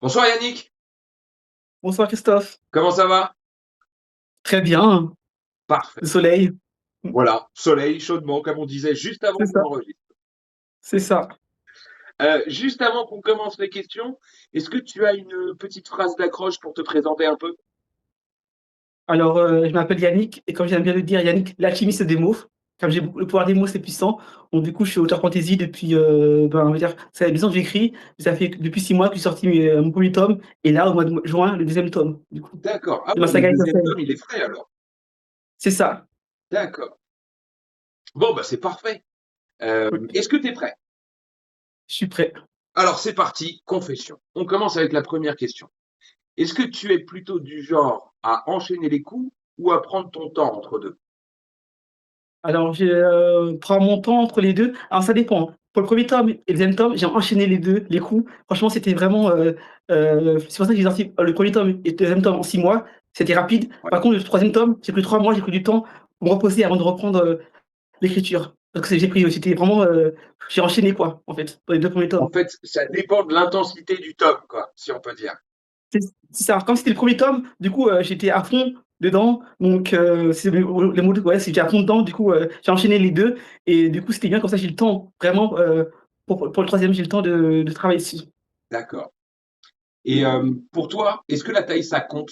Bonsoir Yannick, Bonsoir Christophe. comment ça va? Très bien, Parfait. le soleil. Voilà, soleil, chaudement, comme on disait juste C'est avant qu'on ça, enregistre. c'est ça. Juste avant qu'on commence les questions, est-ce que tu as une petite phrase d'accroche pour te présenter un peu? Alors, je m'appelle Yannick et comme j'aime bien le dire, Yannick, l'alchimiste des mots. Comme j'ai beaucoup le pouvoir des mots, c'est puissant. Donc du coup, je suis auteur fantasy depuis, on va dire, ça fait 10 ans que j'écris. Ça fait depuis 6 mois que j'ai sorti mon 1er tome et là, au mois de juin, le deuxième tome, du coup, D'accord. Ah de ma oui, le saga deuxième essentielle. tome, il est frais alors. C'est ça. D'accord. Bon, bah c'est parfait. Oui, Est-ce que tu es prêt? je suis prêt. Alors c'est parti, confession. On commence avec la première question. Est-ce que tu es plutôt du genre à enchaîner les coups ou à prendre ton temps entre deux? Alors, je prends mon temps entre les 2. Alors ça dépend. Pour le 1er tome et le deuxième tome, j'ai enchaîné les 2, les coups. Franchement, c'était vraiment, c'est pour ça que j'ai sorti le 1er tome et le deuxième tome en 6 mois. C'était rapide. Ouais. Par contre, le troisième tome, j'ai pris 3 mois, j'ai pris du temps pour me reposer avant de reprendre, l'écriture. Parce que c'était vraiment, j'ai enchaîné quoi, en fait, pour les 2 premiers En tomes. fait, ça dépend de l'intensité du tome, quoi, si on peut dire. C'est ça. Comme c'était le 1er tome, du coup, j'étais à fond dedans, donc c'est le mot ouais, c'est j'étais à fond dedans, du coup, j'ai enchaîné les 2 et du coup, c'était bien comme ça, j'ai le temps vraiment, pour le troisième, j'ai le temps de travailler dessus. D'accord. Et pour toi, est-ce que la taille, ça compte?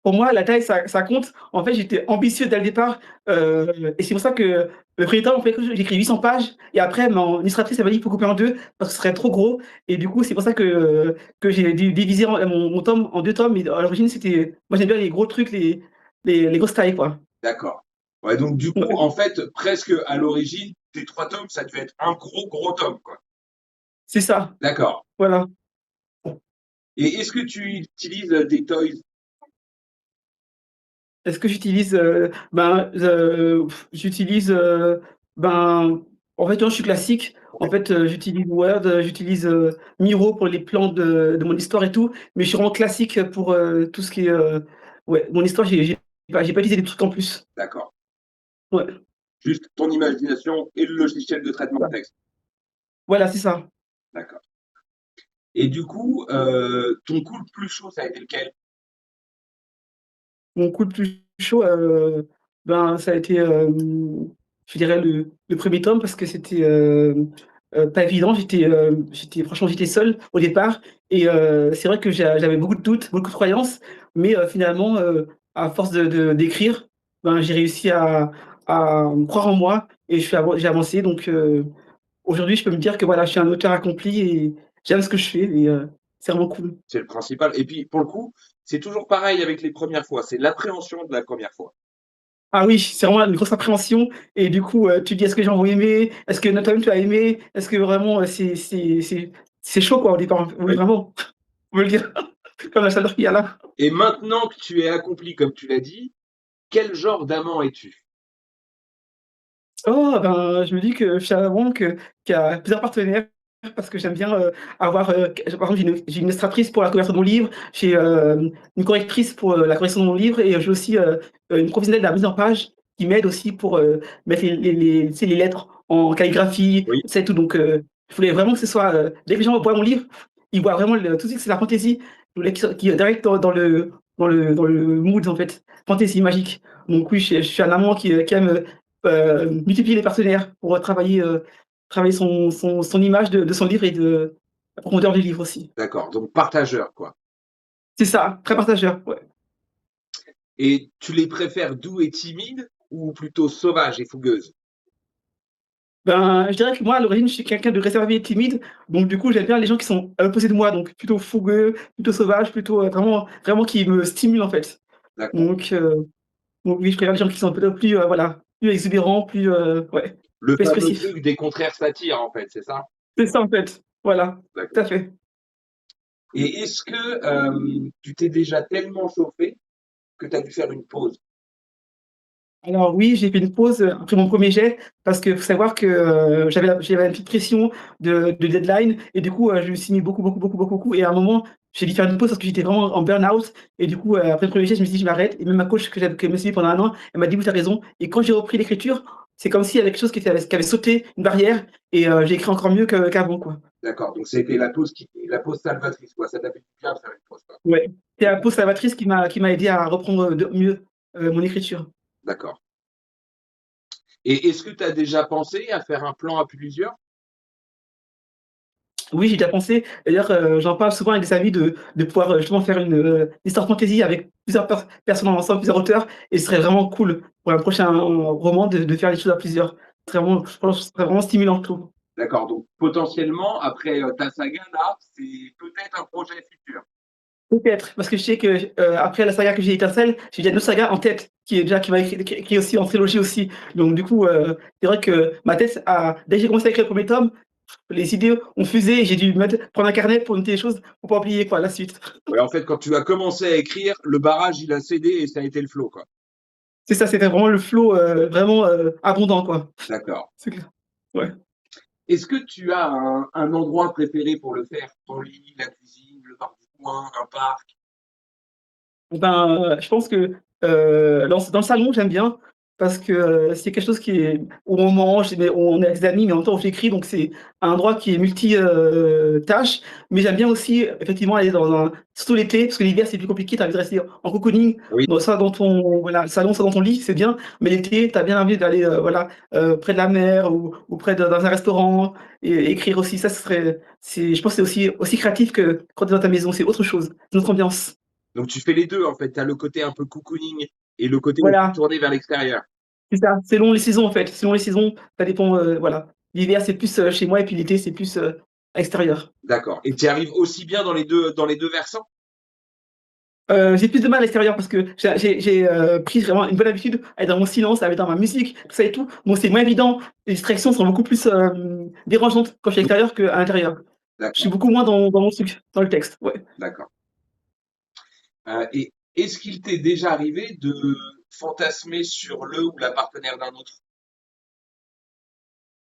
Pour moi, la taille, ça compte. En fait, j'étais ambitieux dès le départ, et c'est pour ça que le 1er temps, en fait, j'ai écrit 800 pages et après mon illustratrice, elle m'a dit: «Il faut couper en 2 parce que ce serait trop gros» et du coup, c'est pour ça que j'ai divisé mon tome en 2 tomes, mais à l'origine, c'était moi, j'aime bien les gros trucs, les grosses tailles, quoi. D'accord. Ouais, donc du coup, Ouais, en fait, presque à l'origine, tes 3 tomes, ça devait être un gros, gros tome, quoi. c'est ça, D'accord. voilà. Et est-ce que tu utilises, des toys? Est-ce que j'utilise, j'utilise, ben, en fait, moi, je suis classique. En Ouais, fait, j'utilise Word, j'utilise, Miro pour les plans de mon histoire et tout, mais je suis vraiment classique pour, tout ce qui est, ouais, mon histoire, j'ai pas utilisé des trucs en plus. d'accord. Ouais, Juste ton imagination et le logiciel de traitement de voilà. texte. Voilà, c'est ça. D'accord. Et du coup, ton coup le plus chaud, ça a été lequel? Mon coup le plus chaud, ben, ça a été, je dirais le 1er tome parce que c'était, pas évident. J'étais franchement, j'étais seul au départ et c'est vrai que j'avais beaucoup de doutes, beaucoup de croyances, mais finalement, à force d'écrire, ben, j'ai réussi à croire en moi et j'ai avancé donc aujourd'hui, je peux me dire que voilà, je suis un auteur accompli et j'aime ce que je fais et c'est vraiment cool. C'est le principal. Et puis, pour le coup, c'est toujours pareil avec les premières fois, c'est l'appréhension de la première fois. Ah oui, c'est vraiment une grosse appréhension et du coup, tu te dis: «Est-ce que les gens vont aimer? Est-ce que toi-même tu as aimé? Est-ce que vraiment, c'est chaud quoi au départ?» Oui Oui. vraiment, on peut le dire, comme la chaleur qu'il y a là. Et maintenant que tu es accompli, comme tu l'as dit, quel genre d'amant es-tu? Oh ben, je me dis que je suis un vraiment qu'il y a plusieurs partenaires parce que j'aime bien, avoir, par exemple j'ai une illustratrice pour la couverture de mon livre, j'ai, une correctrice pour, la correction de mon livre et j'ai aussi, une professionnelle de la mise en page qui m'aide aussi pour, mettre tu sais les lettres en calligraphie, Oui. tu sais tout donc je voulais vraiment que ce soit, dès que les gens voient mon livre, ils voient vraiment tout de suite que c'est la fantaisie. Je voulais qu'ils direct dans le mood en fait, fantaisie magique. Donc oui, je suis un amant qui aime, multiplier les partenaires pour, travailler son image de son livre et de la profondeur du livre aussi. D'accord, donc partageur, quoi. C'est ça, très partageur, ouais. Et tu les préfères doux et timides ou plutôt sauvages et fougueuses? Ben, je dirais que moi, à l'origine, je suis quelqu'un de réservé et timide, donc du coup, j'aime bien les gens qui sont à l'opposé de moi, donc plutôt fougueux, plutôt sauvage, plutôt, vraiment vraiment qui me stimulent, en fait. D'accord. Donc oui, je préfère les gens qui sont peut-être plus, voilà, plus exubérants, plus, ouais, Le plus fameux expressifs. truc des contraires s'attirent, en fait, c'est ça? C'est ça, en fait, voilà, tout D'accord. à fait. Et est-ce que, tu t'es déjà tellement chauffé que tu as dû faire une pause? Alors oui, j'ai fait une pause, après mon 1er jet parce que faut savoir que, j'avais une petite pression de deadline et du coup, je me suis mis beaucoup, beaucoup, beaucoup, beaucoup, beaucoup et à un moment, j'ai dû faire une pause parce que j'étais vraiment en burn-out et du coup, après le 1er jet, je me suis dit: «Je m'arrête» et même ma coach que me suivait pendant 1 an, elle m'a dit: «Oui, tu as raison» et quand j'ai repris l'écriture, c'est comme s'il y avait quelque chose qui avait sauté une barrière et j'ai écrit encore mieux qu'avant, quoi. D'accord, donc c'était la pause salvatrice, quoi. Ça t'a fait du bien de faire une pause, quoi. Ouais. C'est la pause salvatrice qui m'a aidé à reprendre de mieux mon écriture. D'accord. Et est-ce que tu as déjà pensé à faire un plan à plusieurs? Oui, j'y ai déjà pensé. D'ailleurs, j'en parle souvent avec des amis de pouvoir, justement faire histoire fantasy avec plusieurs personnes ensemble, plusieurs auteurs et ce serait vraiment cool pour un prochain roman de faire les choses à plusieurs. Je pense que ce serait vraiment stimulant, je trouve. D'accord, donc potentiellement, après ta saga, là, c'est peut-être un projet futur. Peut-être, parce que je sais que, après la saga que j'ai Étincelle, j'ai déjà 2 sagas en tête qui m'a écrit aussi en trilogie aussi. Donc du coup, c'est vrai que ma tête a dès que j'ai commencé à écrire le 1er tome, les idées ont fusé et j'ai dû prendre un carnet pour noter les choses pour pas oublier quoi, la suite. Ouais, en fait, quand tu as commencé à écrire, le barrage, il a cédé et ça a été le flot, quoi. C'est ça, c'était vraiment le flow, vraiment, abondant quoi. D'accord. C'est clair. Ouais. Est-ce que tu as un endroit préféré pour le faire? Ton lit, la cuisine, le bar du coin, un parc? Ben, je pense que, dans le salon, j'aime bien parce que, c'est quelque chose qui est où on mange, mais où on est avec des amis, mais en même temps où j'écris, donc c'est un endroit qui est multi, tâches. Mais j'aime bien aussi effectivement aller dans un surtout l'été, parce que l'hiver, c'est plus compliqué, tu as envie de rester en cocooning, Oui. dans ton voilà, le salon, soit dans ton lit, c'est bien, mais l'été, tu as bien envie d'aller, voilà, près de la mer ou près de dans un restaurant et écrire aussi. Ça, je pense que c'est aussi créatif que quand tu es dans ta maison, c'est autre chose, c'est une autre ambiance. Donc tu fais les deux, en fait. Tu as le côté un peu cocooning et le côté aussi Voilà. tourné vers l'extérieur. C'est ça, selon les saisons en fait, selon les saisons, ça dépend, voilà. L'hiver, c'est plus, chez moi et puis l'été, c'est plus, à l'extérieur. D'accord. Et tu y arrives aussi bien dans les deux versants? J'ai plus de mal à l'extérieur parce que j'ai, pris vraiment une bonne habitude à être dans mon silence, à être dans ma musique, tout ça et tout, donc c'est moins évident. Les distractions sont beaucoup plus, dérangeantes quand je suis à l'extérieur qu'à l'intérieur. Je suis D'accord, beaucoup moins dans mon truc, dans le texte, ouais. d'accord. Et est-ce qu'il t'est déjà arrivé de fantasmer sur le ou la partenaire d'un autre?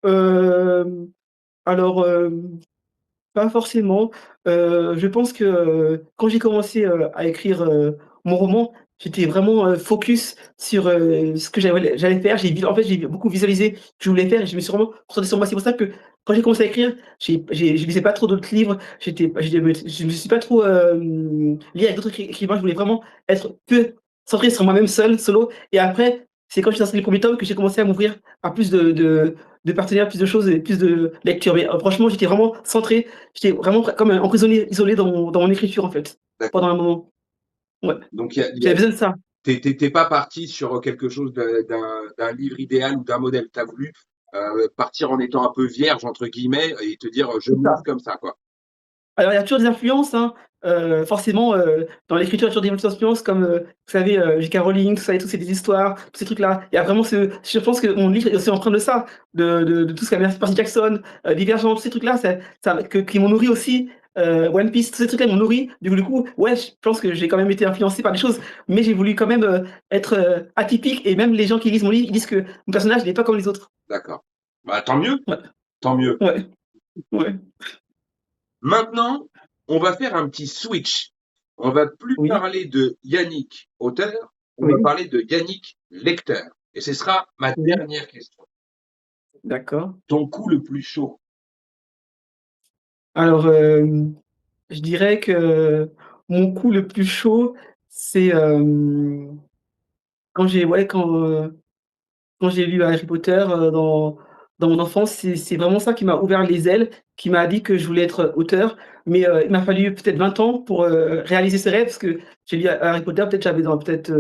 Hem, alors, pas forcément. Je pense que, quand j'ai commencé, à écrire, mon roman, j'étais vraiment, focus sur, ce que j'allais faire. En fait, j'ai beaucoup visualisé ce que je voulais faire et je me suis vraiment concentré sur moi. C'est pour ça que quand j'ai commencé à écrire, je lisais pas trop d'autres livres, je me suis pas trop, lié avec d'autres écrivains. Je voulais vraiment être que centré sur moi-même seul, solo et après, c'est quand j'ai sorti les premiers tomes que j'ai commencé à m'ouvrir à plus de partenaires, plus de choses et plus de lectures. Mais, franchement, j'étais vraiment centré. J'étais vraiment comme emprisonné, isolé dans mon écriture, en fait, pendant D'accord. un moment. Ouais, Donc j'avais besoin de ça. t'es pas parti sur quelque chose d'un livre idéal ou d'un modèle. Tu as voulu partir en étant un peu vierge, entre guillemets, et te dire je C'est m'ouvre ça. comme ça, quoi. Alors, il y a toujours des influences, hein, forcément, dans l'écriture, il y a toujours des influences comme, vous savez, J.K. Rowling, tout ça et tout, c'est des histoires, tous ces trucs-là. Il y a vraiment je pense que mon livre est aussi empreint de ça, de tout ce qu'a Percy Jackson, Divergent, tous ces trucs-là, qui m'ont nourri aussi, One Piece, tous ces trucs-là m'ont nourri. Du coup, ouais, je pense que j'ai quand même été influencé par des choses, mais j'ai voulu quand même, être, atypique et même les gens qui lisent mon livre, ils disent que mon personnage n'est pas comme les autres. D'accord. Bah, tant mieux, Ouais, tant mieux. ouais, ouais, Maintenant, on va faire un petit switch. On va plus oui, parler de Yannick, auteur, on va oui, parler de Yannick, lecteur. Et ce sera ma oui, dernière question. d'accord. Ton coup le plus chaud? Alors, je dirais que mon coup le plus chaud, c'est, quand j'ai ouais, quand j'ai lu Harry Potter, dans mon enfance, c'est vraiment ça qui m'a ouvert les ailes, qui m'a dit que je voulais être, auteur. Mais, il m'a fallu peut-être 20 ans pour, réaliser ce rêve parce que j'ai lu Harry Potter, peut-être j'avais dans peut-être,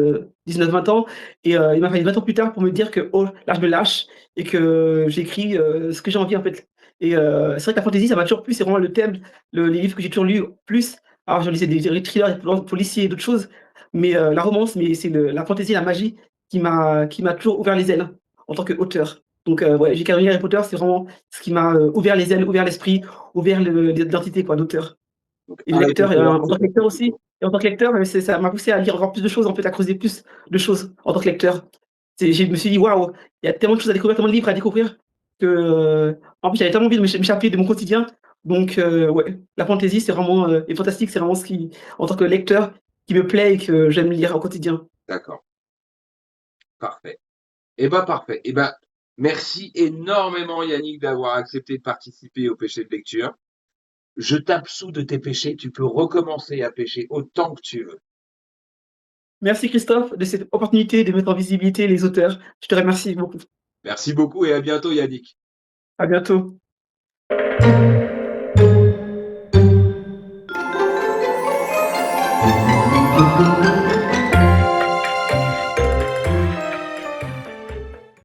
19-20 ans et il m'a fallu 20 ans plus tard pour me dire que: «Oh, là je me lâche et que j'écris, ce que j'ai envie en fait» et c'est vrai que la fantasy ça m'a toujours plu, c'est vraiment le thème, les livres que j'ai toujours lus plus. Alors je lisais des thrillers policiers et d'autres choses, mais, la romance, mais c'est la fantasy, la magie qui m'a toujours ouvert les ailes en tant qu'auteur. Donc ouais, J.K. Rowling, Harry Potter, c'est vraiment ce qui m'a, ouvert les ailes, ouvert l'esprit, ouvert l'identité quoi d'auteur Donc et de Harry lecteur et Potter, en c'est tant que ton coup lecteur le plus aussi chaud. et en tant que lecteur, ça m'a poussé à lire encore plus de choses en fait, à creuser plus de choses en tant que lecteur. Je me suis dit: «Waouh, il y a tellement de choses à découvrir, tellement de livres à découvrir» que, en plus j'avais tellement envie de m'échapper de mon quotidien donc ouais, la fantaisie c'est vraiment, et fantastique, c'est vraiment ce qui en tant que lecteur, qui me plaît et que j'aime lire au quotidien. D'accord, parfait. Et bah, parfait. Et bah, Merci énormément Yannick d'avoir accepté de participer au péché de lecture. Je t'absous de tes péchés, tu peux recommencer à pêcher autant que tu veux. Merci Christophe de cette opportunité de mettre en visibilité les auteurs. Je te remercie beaucoup. Merci beaucoup et à bientôt Yannick. À bientôt.